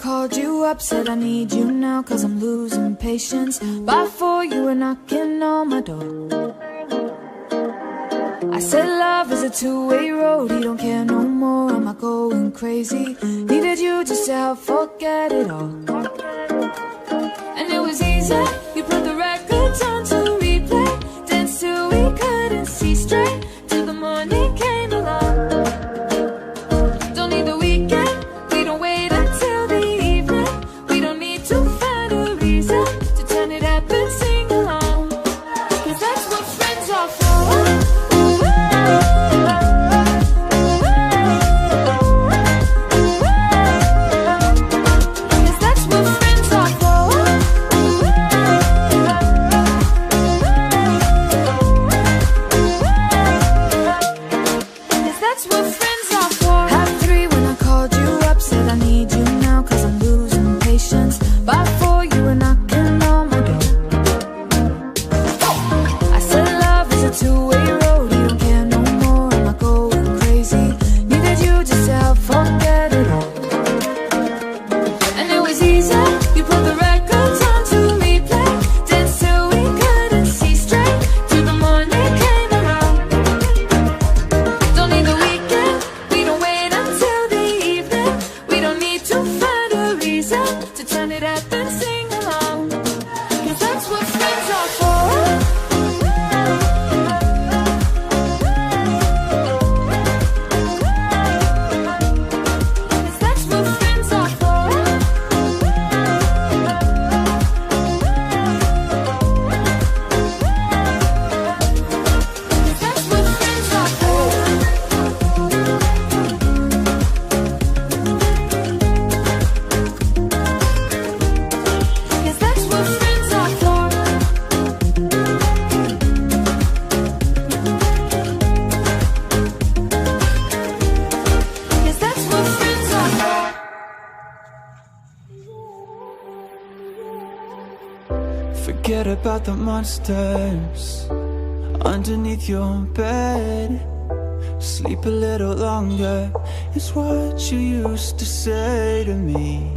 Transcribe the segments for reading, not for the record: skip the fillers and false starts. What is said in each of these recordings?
called you up, said I need you now, cause I'm losing patience. By 4 you were knocking on my door. I said love is a two-way road, he don't care no more, am I going crazy? Needed you just to help forget it all. And it was easy, you put the records on to replay, danced till we couldn't see straight, till the morning came along. Don't need the weekend, we don't wait until the evening, we don't need to find a reason to turn it up and sing along, cause that's what friends are for. Forget about the monsters underneath your bed. Sleep a little longer is what you used to say to me.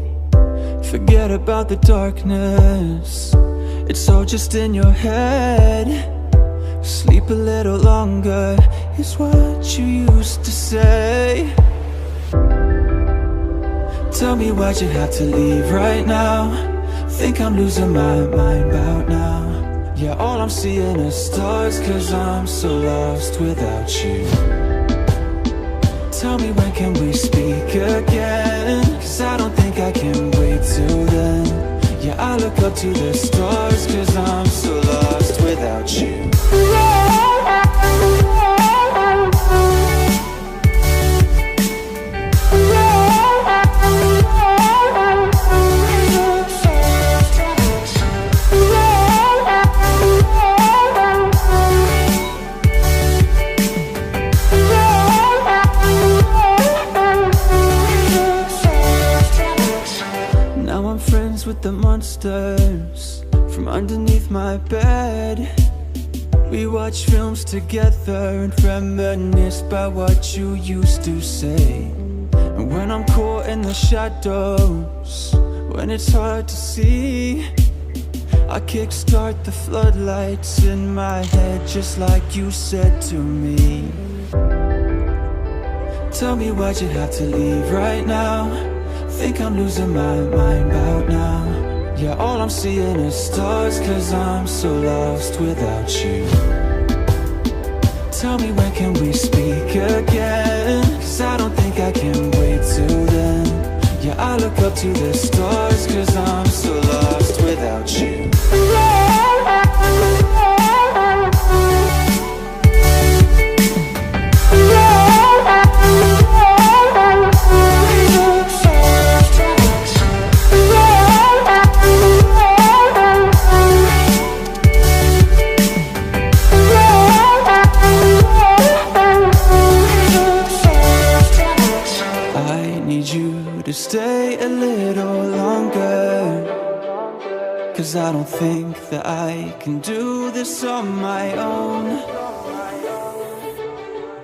Forget about the darkness, it's all just in your head. Sleep a little longer is what you used to say. Tell me why'd you have to leave right now? Think I'm losing my mind about now. Yeah, all I'm seeing is stars, cause I'm so lost without you. Tell me when can we speak again? Cause I don't think I can wait till then. Yeah, I look up to the stars, cause I'm so lost without you. With the monsters from underneath my bed. We watch films together and reminisce about what you used to say. And when I'm caught in the shadows, when it's hard to see, I kickstart the floodlights in my head, just like you said to me. Tell me why'd you have to leave right now? Think I'm losing my mind about now. Yeah, all I'm seeing is stars, cause I'm so lost without you. Tell me when can we speak again? Cause I don't think I can wait till then. Yeah, I look up to the stars, cause I'm so lost without you. Stay a little longer, cause I don't think that I can do this on my own.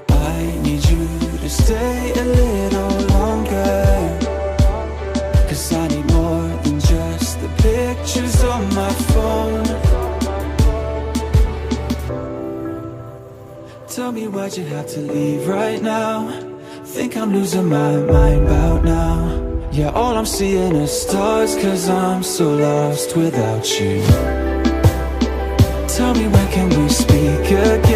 I need you to stay a little longer, cause I need Tell me why'd you have to leave right now? Think I'm losing my mind about now. Yeah, all I'm seeing is stars, 'cause I'm so lost without you. Tell me when can we speak again?